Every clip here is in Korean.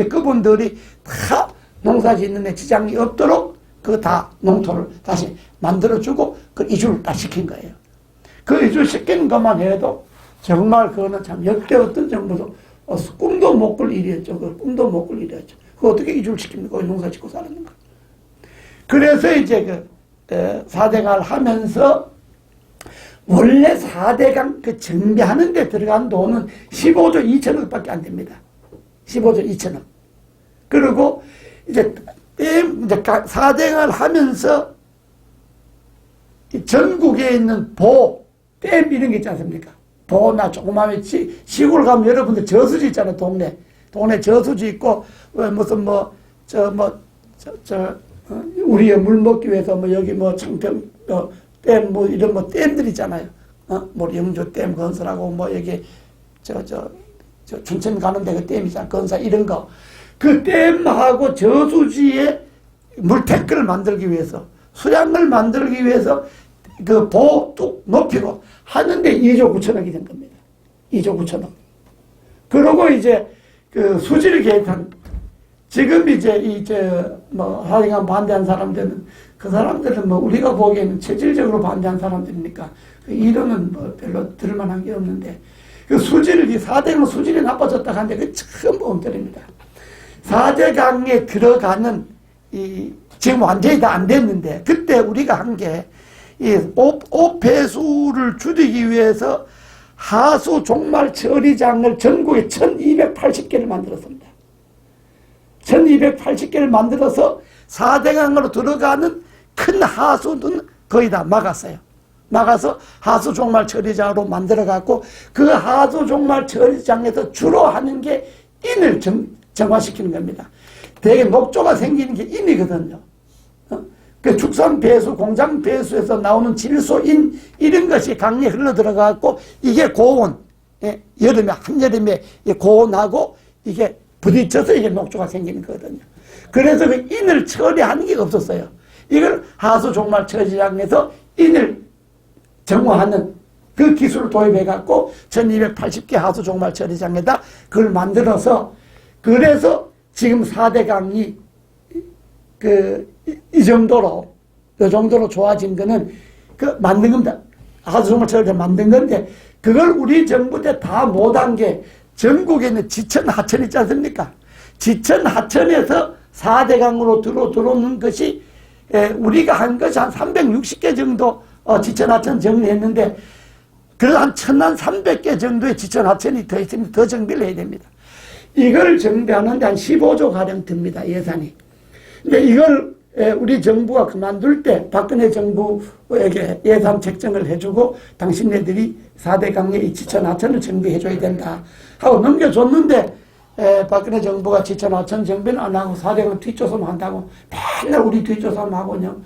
그분들이 다 농사 짓는 데 지장이 없도록 그 다 농토를 다시 만들어주고 그 이주를 다 시킨 거예요. 그 이주 시키는 것만 해도 정말 그거는 참 역대 어떤 정부도 꿈도 못 꿀 일이었죠. 그 꿈도 못 꿀 일이었죠. 그 어떻게 이주를 시킵니까? 농사 짓고 살았는가. 그래서 이제 그 4대강을 하면서 원래 4대강 그 정비하는 데 들어간 돈은 15조 2천억밖에 안 됩니다. 15조 2천억. 그리고 이제 4대강을 하면서 전국에 있는 댐 이런 게 있지 않습니까? 보나 조그마한 시골 가면 여러분들 저수지 있잖아요. 동네 저수지 있고 무슨 우리의 물 먹기 위해서 여기 창평 댐 이런 댐들 있잖아요. 영주 댐 건설하고 여기 춘천 가는데 그 댐이잖아. 건설 이런 거. 그 댐하고 저수지에 물탱크를 만들기 위해서 수량을 만들기 위해서 그 뚝 높이고 하는데 2조 9천억이 된 겁니다. 2조 9천억. 그러고 이제 그 수질 개편 지금 하여간 반대한 사람들은 그 사람들은 우리가 보기에는 체질적으로 반대한 사람들이니까 그 이론은 별로 들을만한 게 없는데 그 수질, 이 4대강 수질이 나빠졌다 하는데 그 전부 엉터리입니다. 4대강에 들어가는 지금 완전히 다 안 됐는데 그때 우리가 한 게 이 오폐수를 줄이기 위해서 하수 종말 처리장을 전국에 1280개를 만들었습니다. 1280개를 만들어서 4대강으로 들어가는 큰 하수는 거의 다 막았어요. 막아서 하수 종말 처리장으로 만들어갖고 그 하수 종말 처리장에서 주로 하는 게 인을 정화시키는 겁니다. 대개 녹조가 생기는 게 인이거든요. 그 축산 배수, 공장 배수에서 나오는 질소, 인 이런 것이 강에 흘러 들어가고 이게 고온, 한여름에 고온하고 이게 부딪혀서 이게 녹조가 생기는 거거든요. 그래서 그 인을 처리하는 게 없었어요. 이걸 하수 종말 처리장에서 인을 정화하는 그 기술을 도입해갖고 1280개 하수 종말 처리장에다 그걸 만들어서 그래서 지금 4대강이 이 정도로 좋아진 거는 만든 겁니다. 하수 종말 처리장 만든 건데 그걸 우리 정부 때 다 못한 게 전국에 있는 지천, 하천 있지 않습니까? 지천, 하천에서 4대강으로 들어오는 것이 우리가 한 것이 한 360개 정도 지천, 하천 정리했는데 그래서 한 1300개 정도의 지천, 하천이 더 있으면 더 정비를 해야 됩니다. 이걸 정비하는데 한 15조 가량 듭니다. 예산이. 근데 이걸 우리 정부가 그만둘 때 박근혜 정부에게 예산 책정을 해주고 당신네들이 4대강의 이 지천, 하천을 정비해줘야 된다 하고 넘겨줬는데 박근혜 정부가 지천, 하천 정비는 안 하고 4대강 뒷조사만 한다고 맨날 우리 뒷조사만 하고 그냥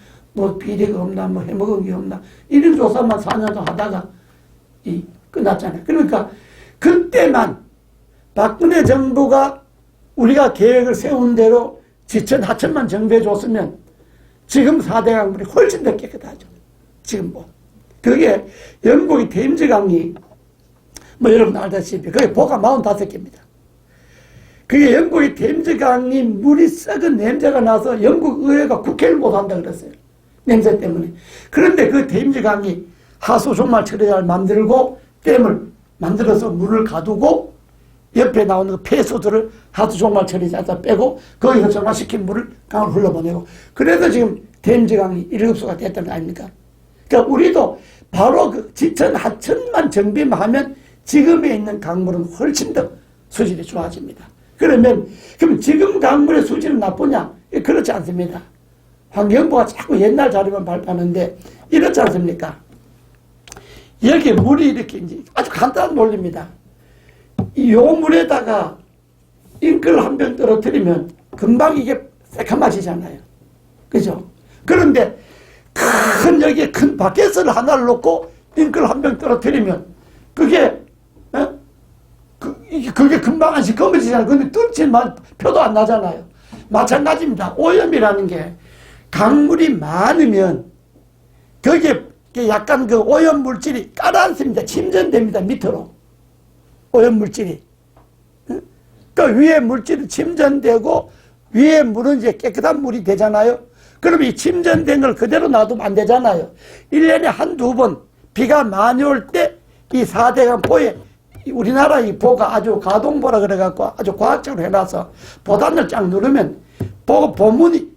비리가 없나 해먹은 게 없나 이런 조사만 4년도 하다가 끝났잖아요. 그러니까 그때만 박근혜 정부가 우리가 계획을 세운 대로 지천, 하천만 정비해 줬으면 지금 4대강 물이 훨씬 더 깨끗하죠. 지금 그게 영국의 템즈강이 여러분 알다시피 그게 보가 45개입니다. 그게 영국의 템즈강이 물이 썩은 냄새가 나서 영국 의회가 국회를 못한다 그랬어요. 냄새 때문에. 그런데 그 템즈강이 하수 종말 처리장을 만들고 댐을 만들어서 물을 가두고 옆에 나오는 그 폐수들을 하수 종말 처리장에서 빼고 거기서 정화시킨 물을 강으로 흘러보내고 그래서 지금 댐즈강이 7수가 됐다는 거 아닙니까? 그러니까 우리도 바로 그 지천, 하천만 정비만 하면 지금에 있는 강물은 훨씬 더 수질이 좋아집니다. 그럼 지금 강물의 수질은 나쁘냐? 그렇지 않습니다. 환경부가 자꾸 옛날 자료만 발표하는데 이렇지 않습니까? 여기 물이 이렇게 이제 아주 간단한 논리입니다. 이 물에다가 잉크를 한 병 떨어뜨리면 금방 이게 새카마지잖아요. 그죠? 그런데 여기에 큰 바켓을 하나를 놓고 잉크를 한 병 떨어뜨리면 그게 금방 안 시커매지잖아요. 근데 뚫지만 표도 안 나잖아요. 마찬가지입니다. 오염이라는 게 강물이 많으면 거기에 약간 그 오염 물질이 깔아앉습니다. 침전됩니다. 밑으로. 오염 물질이. 그 위에 물질이 침전되고 위에 물은 이제 깨끗한 물이 되잖아요. 그럼 이 침전된 걸 그대로 놔두면 안 되잖아요. 1년에 한두 번 비가 많이 올 때 이 4대강 포에 우리나라 이 보가 아주 가동보라 그래갖고 아주 과학적으로 해놔서 보단을 쫙 누르면 보문이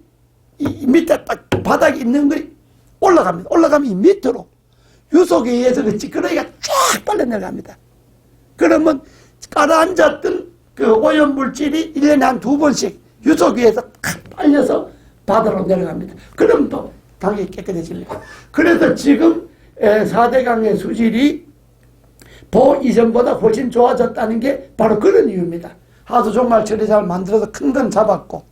이 밑에 딱 바닥에 있는 것이 올라갑니다. 올라가면 이 밑으로 유속에 의해서 그 찌끄러기가 쫙 빨려 내려갑니다. 그러면 가라앉았던 그 오염물질이 1년에 한 두 번씩 유속에 의해서 빨려서 바다로 내려갑니다. 그럼 또 당연히 깨끗해집니다. 그래서 지금 4대강의 수질이 보 이전보다 훨씬 좋아졌다는 게 바로 그런 이유입니다. 하수 종말 처리장을 만들어서 큰 건 잡았고,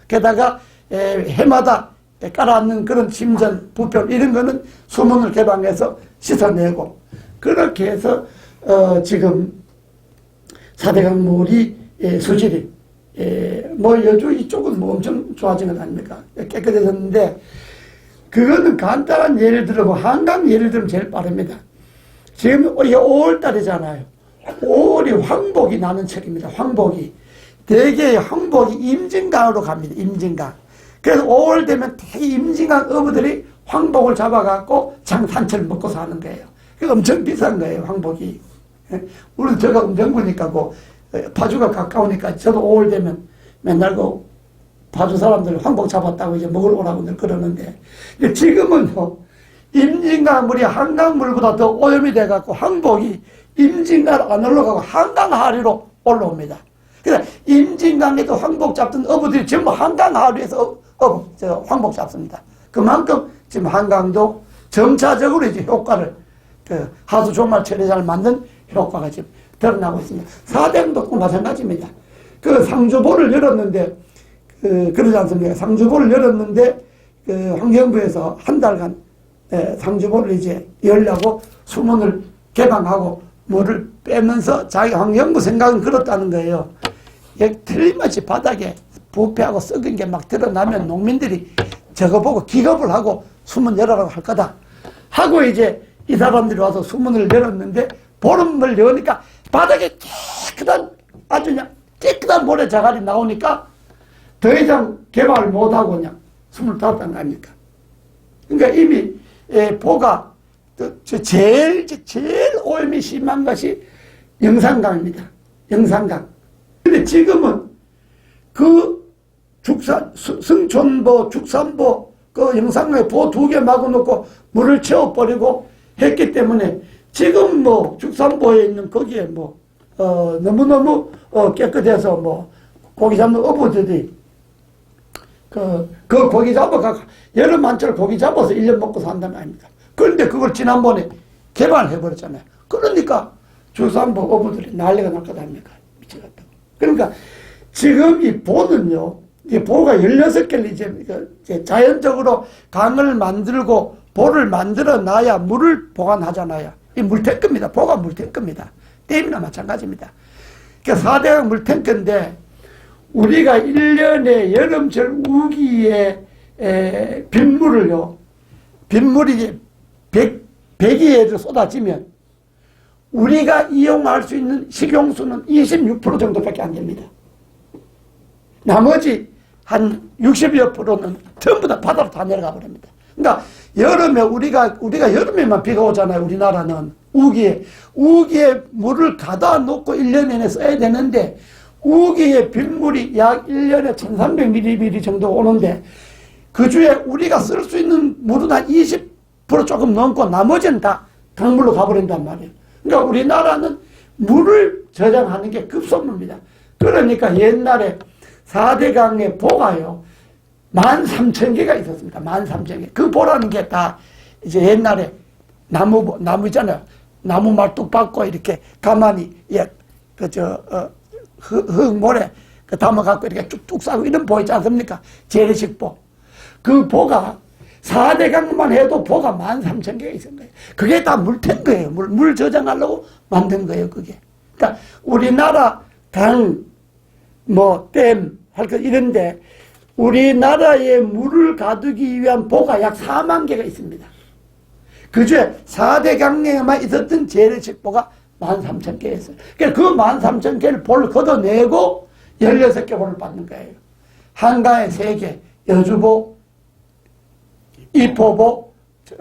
게다가 해마다 깔아앉는 그런 침전, 부평 이런 거는 수문을 개방해서 씻어내고, 그렇게 해서 지금 4대강 물이 수질이 뭐 여주 이쪽은 뭐 엄청 좋아진 건 아닙니까? 깨끗해졌는데, 그거는 간단한 예를 들어 한강 예를 들면 제일 빠릅니다. 지금 이게 5월달이잖아요. 5월이 황복이 나는 철입니다. 황복이. 대개 황복이 임진강으로 갑니다. 임진강. 그래서 5월 되면 대개 임진강 어부들이 황복을 잡아갖고 장산철 먹고 사는 거예요. 그게 엄청 비싼 거예요, 황복이. 우리도 제가 음정부니까 파주가 가까우니까 저도 5월 되면 맨날 파주 사람들 황복 잡았다고 이제 먹으러 오라고 늘 그러는데, 지금은요, 임진강물이 한강물보다 더 오염이 돼갖고 황복이 임진강 안 올라가고 한강 하류로 올라옵니다. 그래서 임진강에도 황복 잡던 어부들이 전부 한강 하류에서 황복 잡습니다. 그만큼 지금 한강도 점차적으로 이제 효과를, 하수 종말 처리장을 만든 효과가 지금 드러나고 있습니다. 4대강도 마찬가지입니다. 상주보를 열었는데, 그러지 않습니까? 상주보를 열었는데, 환경부에서 한 달간 상주보를 이제 열려고 수문을 개방하고 물을 빼면서 자기 환경부 생각은 그렇다는 거예요. 틀림없이 바닥에 부패하고 썩은 게 막 드러나면 농민들이 저거 보고 기겁을 하고 수문 열어라고 할 거다 하고 이제 이 사람들이 와서 수문을 열었는데, 보름을 여니까 바닥에 깨끗한, 아주 그냥 깨끗한 모래자갈이 나오니까 더 이상 개발을 못하고 그냥 숨을 닫았다는 거 아닙니까? 그러니까 이미 보가 제일 오염이 심한 것이 영산강입니다. 영산강. 근데 지금은 승촌보, 축산보, 영산강에 보 2개 막아놓고 물을 채워버리고 했기 때문에 지금 축산보에 있는 거기에 너무너무 깨끗해서 고기 잡는 어부들이 그 고기 잡아가 여름 한철 고기 잡아서 1년 먹고 산다는 아닙니까? 그런데 그걸 지난번에 개발해버렸잖아요. 그러니까 축산보 어부들이 난리가 날 것 아닙니까? 미치겠다고. 그러니까 지금 이 보는요, 이 보가 16개를 이제 자연적으로 강을 만들고 보를 만들어 놔야 물을 보관하잖아요. 이 물탱크입니다. 보가 물탱크입니다. 댐이나 마찬가지입니다. 그러니까 4대강 물탱크인데, 우리가 1년에 여름철 우기에 빗물이 100여를 쏟아지면 우리가 이용할 수 있는 식용수는 26% 정도밖에 안 됩니다. 나머지 한 60여 프로는 전부 다 바다로 다 내려가 버립니다. 그러니까 여름에 우리가 여름에만 비가 오잖아요. 우리나라는 우기에 물을 가다 놓고 1년 내내 써야 되는데, 우기에 빗물이 약 1년에 1300ml 정도 오는데, 그 주에 우리가 쓸 수 있는 물은 한 20% 조금 넘고 나머지는 다 강물로 가버린단 말이에요. 그러니까 우리나라는 물을 저장하는 게 급선무입니다. 그러니까 옛날에 4대강의 보가요, 13,000개가 있었습니다. 13,000개. 그 보라는 게 다 이제 옛날에 나무 있잖아요. 나무 말뚝 박고 이렇게 가만히, 흙모래 담아갖고 이렇게 쭉쭉 싸고 이런 보 있지 않습니까? 재래식 보. 그 보가 4대강만 해도 보가 13,000개가 있는 거예요. 그게 다 물탱크예요. 물 저장하려고 만든 거예요, 그게. 그러니까 우리나라 강, 댐, 할 거 이런데, 우리나라에 물을 가두기 위한 보가 약 4만 개가 있습니다. 그 중에 4대강에만 있었던 재래식 보가 13,000개였어요. 그러니까 그 13,000개를 볼을 걷어내고 16개 볼을 받는 거예요. 한강에 3개, 여주보, 이포보,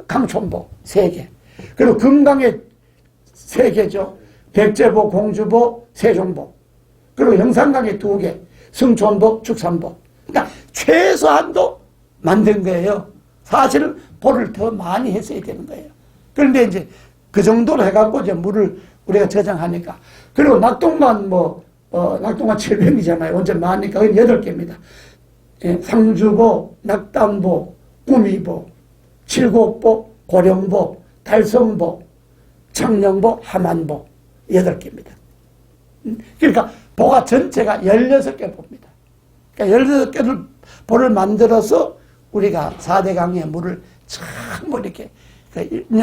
강촌보 3개. 그리고 금강에 3개죠. 백제보, 공주보, 세종보. 그리고 영산강에 2개, 승촌보, 축산보. 그러니까 최소한도 만든 거예요. 사실은 볼을 더 많이 했어야 되는 거예요. 그런데 이제 그 정도로 해갖고 이제 물을 우리가 저장하니까. 그리고 낙동강 낙동강 700이잖아요. 원전 많으니까 8개입니다. 예, 상주보, 낙담보, 구미보, 칠곡보, 고령보, 달성보, 창녕보, 함안보 8개입니다. 그러니까 보가 전체가 16개 봅니다. 그러니까 16개를 보를 만들어서 우리가 4대 강의 물을 전부 이렇게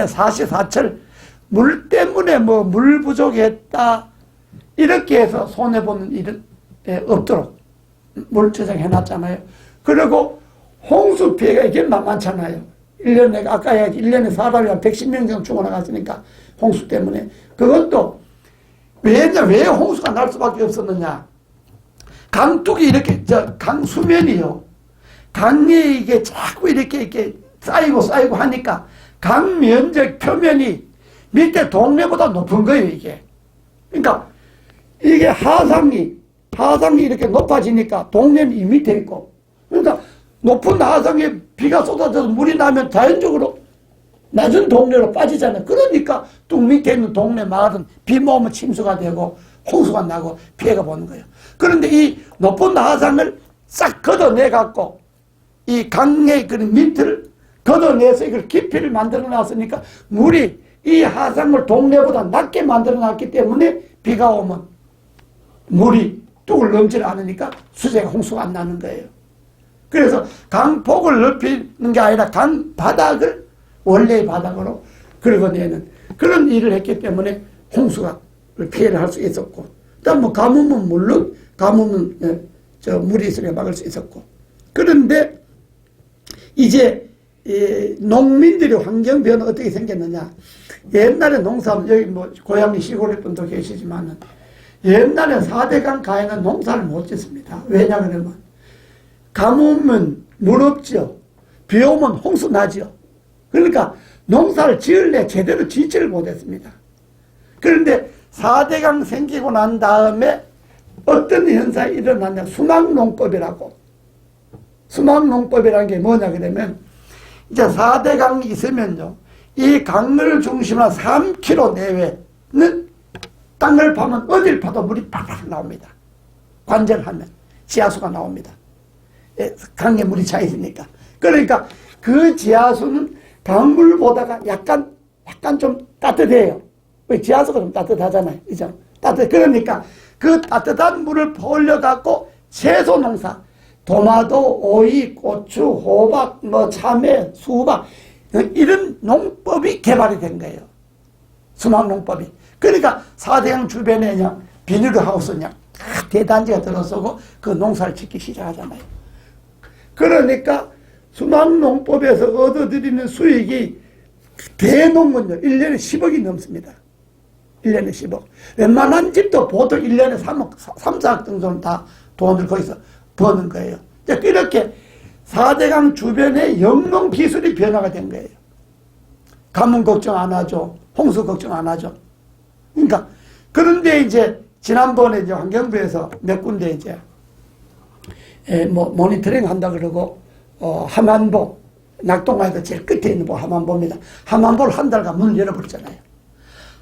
사시사철 물 때문에 물 부족했다 이렇게 해서 손해보는 일은 없도록 물 저장해놨잖아요. 그리고 홍수 피해가 이게 만만찮아요. 1년에 아까 1년에 사람이 한 110명 정도 죽어나갔으니까 홍수 때문에. 그것도 왜 홍수가 날 수밖에 없었느냐. 강둑이 이렇게 강 수면이요. 강에 이게 자꾸 이렇게 쌓이고 하니까 강 면적 표면이 밑에 동네보다 높은 거예요, 이게. 그러니까 이게 하상이 이렇게 높아지니까 동네는 이 밑에 있고. 그러니까 높은 하상에 비가 쏟아져서 물이 나면 자연적으로 낮은 동네로 빠지잖아요. 그러니까 뚝 밑에 있는 동네 마을은 비 모으면 침수가 되고 홍수가 나고 피해가 보는 거예요. 그런데 이 높은 하상을 싹 걷어내갖고 이 강의 그 밑을 걷어내서 이걸 깊이를 만들어 놨으니까 물이 이 하상을 동네보다 낮게 만들어 놨기 때문에 비가 오면 물이 뚝을 넘지 않으니까 수재가 홍수가 안 나는 거예요. 그래서 강폭을 넓히는 게 아니라 강 바닥을 원래의 바닥으로 긁어내는 그런 일을 했기 때문에 홍수가 피해를 할 수 있었고, 그다음 가뭄은 물론 가뭄은 물이 있으니까 막을 수 있었고. 그런데 이제 농민들이 환경 변화가 어떻게 생겼느냐. 옛날에 농사는 여기 고향이 시골일 분도 계시지만은 옛날에 4대강 가에는 농사를 못 짓습니다. 왜냐 그러면 가뭄은 물 없죠. 비 오면 홍수 나죠. 그러니까 농사를 지을래 제대로 짓지를 못했습니다. 그런데 4대강 생기고 난 다음에 어떤 현상이 일어났냐. 수막농법이라고. 수막농법이라는 게 뭐냐 그러면 이제 4대강이 있으면요. 이 강을 중심으로 3km 내외는 땅을 파면 어딜 파도 물이 팍팍 나옵니다. 관절하면 지하수가 나옵니다. 강에 물이 차 있으니까. 그러니까 그 지하수는 강물보다가 약간 좀 따뜻해요. 왜 지하수가 좀 따뜻하잖아요. 그죠? 그러니까 그 따뜻한 물을 퍼올려갖고 채소 농사, 도마도, 오이, 고추, 호박, 참외, 수박, 이런 농법이 개발이 된 거예요. 수막농법이. 그러니까 4대강 주변에 그냥 비닐하우스 그냥 대단지가 들어서고 그 농사를 짓기 시작하잖아요. 그러니까 수막농법에서 얻어들이는 수익이 대농은요, 1년에 10억이 넘습니다. 1년에 10억. 웬만한 집도 보통 1년에 3억, 3, 4억 정도는 다 돈을 거기서 버는 거예요. 이렇게 4대강 주변에 영농 기술이 변화가 된 거예요. 가뭄 걱정 안 하죠. 홍수 걱정 안 하죠. 그러니까, 그런데 이제, 지난번에 이제 환경부에서 몇 군데 이제, 모니터링 한다 그러고, 함안보, 낙동강에서 제일 끝에 있는 함안보입니다. 함안보를 한 달간 문을 열어버렸잖아요.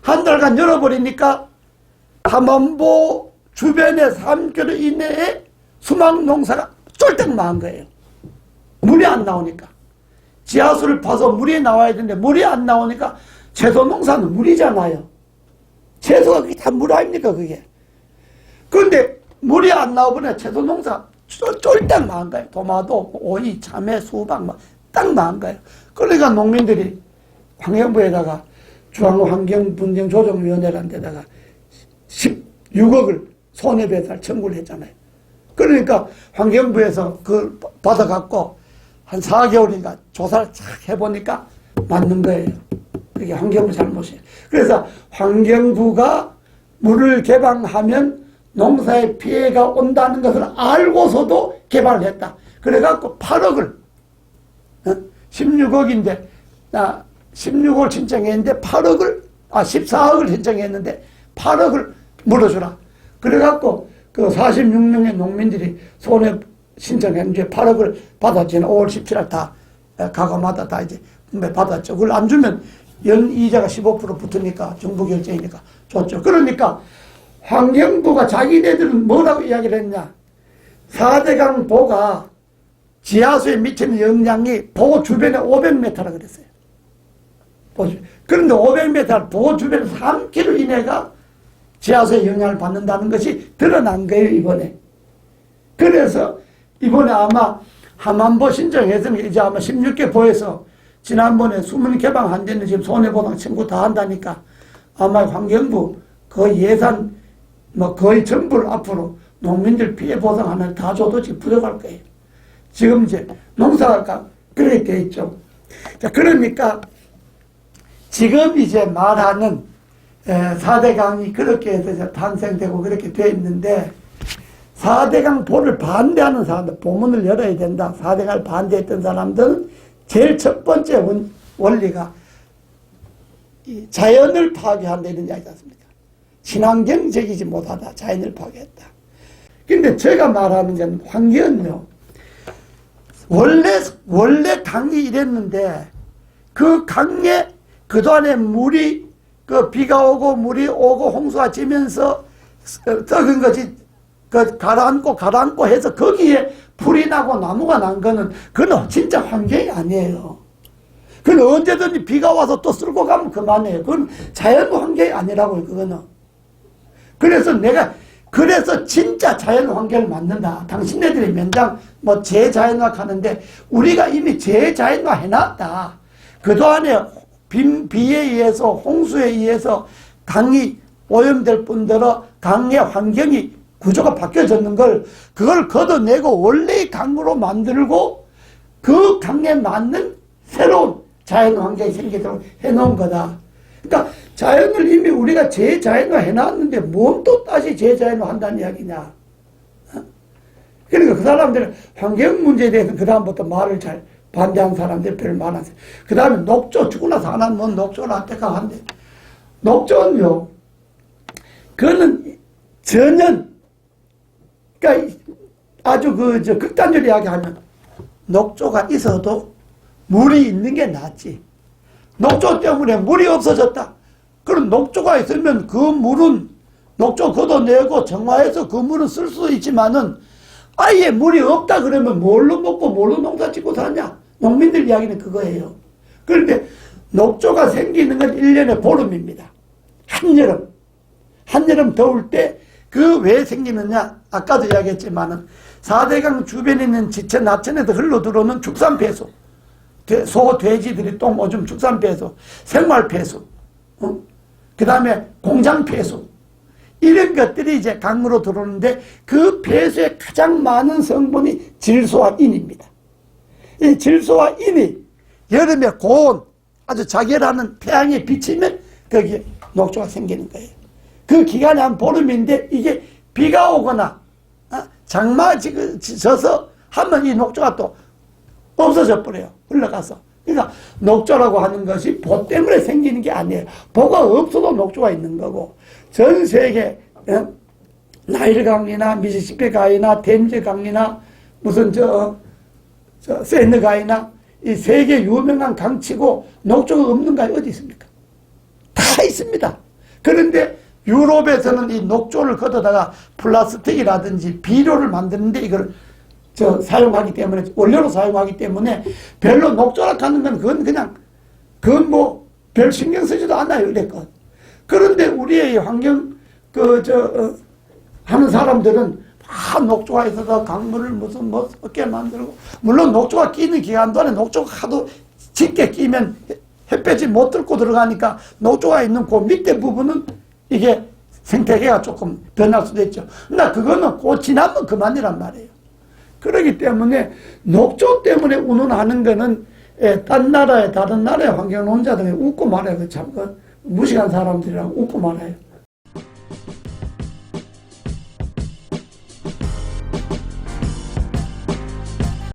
한 달간 열어버리니까, 함안보 주변의 3km 이내에 수막 농사가 쫄딱 망한 거예요. 물이 안 나오니까. 지하수를 파서 물이 나와야 되는데 물이 안 나오니까 채소 농사는 물이잖아요. 채소가 그게 다 물 아닙니까 그게. 그런데 물이 안 나오면 채소 농사 쫄딱 망한 거예요. 도마도, 오이, 참외, 수박 딱 망한 거예요. 그러니까 농민들이 환경부에다가 중앙환경분쟁조정위원회라는 데다가 16억을 손해배상 청구를 했잖아요. 그러니까 환경부에서 그걸 받아갖고 한 4개월인가 조사를 쫙 해보니까 맞는 거예요. 그게 환경부 잘못이에요. 그래서 환경부가 물을 개방하면 농사에 피해가 온다는 것을 알고서도 개발을 했다. 그래갖고 8억을 16억인데 16억을 신청했는데 14억을 신청했는데 8억을 물어주라. 그래갖고 그 46명의 농민들이 손에 신청했는데 8억을 받았잖아요. 5월 17일 다 가가마다 다 이제 받았죠. 그걸 안 주면 연이자가 15% 붙으니까 정부 결정이니까 줬죠. 그러니까 환경부가 자기네들은 뭐라고 이야기를 했냐. 4대강 보가 지하수에 미치는 영향이 보 주변에 500m라 그랬어요. 그런데 500m 보 주변 3km 이내가 지하수의 영향을 받는다는 것이 드러난 거예요, 이번에. 그래서 이번에 아마 함안보 신청해서 이제 아마 16개 보에서 지난번에 수문 개방 안 되는 지금 손해보상 청구 다 한다니까 아마 환경부 그 예산 거의 전부를 앞으로 농민들 피해 보상하는 다 줘도 지금 부족할 거예요. 지금 이제 농사가 그렇게 돼 있죠. 자, 그러니까 지금 이제 말하는 4대강이 그렇게 해서 탄생되고 그렇게 돼 있는데 4대강 보를 반대하는 사람들, 보문을 열어야 된다. 4대강을 반대했던 사람들은 제일 첫 번째 원리가 자연을 파괴한다 이런 이야기지 않습니까? 친환경적이지 못하다. 자연을 파괴했다. 근데 제가 말하는 건 환경은요. 원래 강이 이랬는데 그 강에 그동안에 물이 비가 오고 물이 오고 홍수가 지면서 썩은 것이 가라앉고 해서 거기에 풀이 나고 나무가 난 거는 그건 진짜 환경이 아니에요. 그건 언제든지 비가 와서 또 쓸고 가면 그만해요. 그건 자연 환경이 아니라고요, 그거는. 그래서 진짜 자연 환경을 만든다. 당신네들이 맨날 재자연화 하는데 우리가 이미 재자연화 해놨다. 그동안에 비에 의해서 홍수에 의해서 강이 오염될 뿐더러 강의 환경이 구조가 바뀌어졌는 그걸 걷어내고 원래의 강으로 만들고 그 강에 맞는 새로운 자연 환경이 생기도록 해놓은 거다. 그러니까 자연을 이미 우리가 재자연화 해놨는데 뭔 또 다시 재자연화 한다는 이야기냐. 그러니까 그 사람들은 환경 문제에 대해서 그 다음부터 말을 잘 반대하는 사람들이 별로 많았어요. 그 다음에 녹조 죽고 나서 안 하면 뭔 녹조를 안택하고 한대. 녹조는요, 그거는 전혀, 그러니까 아주 극단적으로 이야기하면 녹조가 있어도 물이 있는 게 낫지. 녹조 때문에 물이 없어졌다. 그럼 녹조가 있으면 그 물은 녹조 걷어내고 정화해서 그 물은 쓸 수 있지만은 아예 물이 없다 그러면 뭘로 먹고 뭘로 농사 짓고 사냐? 농민들 이야기는 그거예요. 그런데 녹조가 생기는 건 1년에 보름입니다. 한여름 더울 때 그 왜 생기느냐? 아까도 이야기했지만은 4대강 주변에 있는 지천, 하천에서 흘러들어오는 축산폐수, 소, 돼지들이 똥, 오줌, 축산폐수, 생활폐수, 그 다음에 공장폐수, 이런 것들이 이제 강으로 들어오는데 그 폐수의 가장 많은 성분이 질소와 인입니다. 이 질소와 인이 여름에 고온, 아주 자결하는 태양에 비치면 거기에 녹조가 생기는 거예요. 그 기간이 한 보름인데 이게 비가 오거나 장마가 져서 하면 이 녹조가 또 없어져 버려요. 흘러가서. 그러니까 녹조라고 하는 것이 보 때문에 생기는 게 아니에요. 보가 없어도 녹조가 있는 거고 전 세계 나일강이나 미시시피 강이나 템즈 강이나 무슨 세느 강이나 이 세계 유명한 강치고 녹조가 없는 강이 어디 있습니까? 다 있습니다. 그런데 유럽에서는 이 녹조를 걷어다가 플라스틱이라든지 비료를 만드는데 이걸 사용하기 때문에, 원료로 사용하기 때문에 별로 녹조라 하는 건 그건 뭐 별 신경 쓰지도 않아요, 이랬건. 그런데 우리의 환경, 하는 사람들은 녹조가 있어서 강물을 어깨 만들고, 물론 녹조가 끼는 기간 동안에 녹조가 하도 짙게 끼면 햇볕이 못 들고 들어가니까 녹조가 있는 그 밑에 부분은 이게 생태계가 조금 변할 수도 있죠. 그러나 그거는 곧 지나면 그만이란 말이에요. 그렇기 때문에 녹조 때문에 운운하는 거는 다른 나라의 환경론자들이 웃고 말해요. 참 무식한 사람들이라고 웃고 말해요.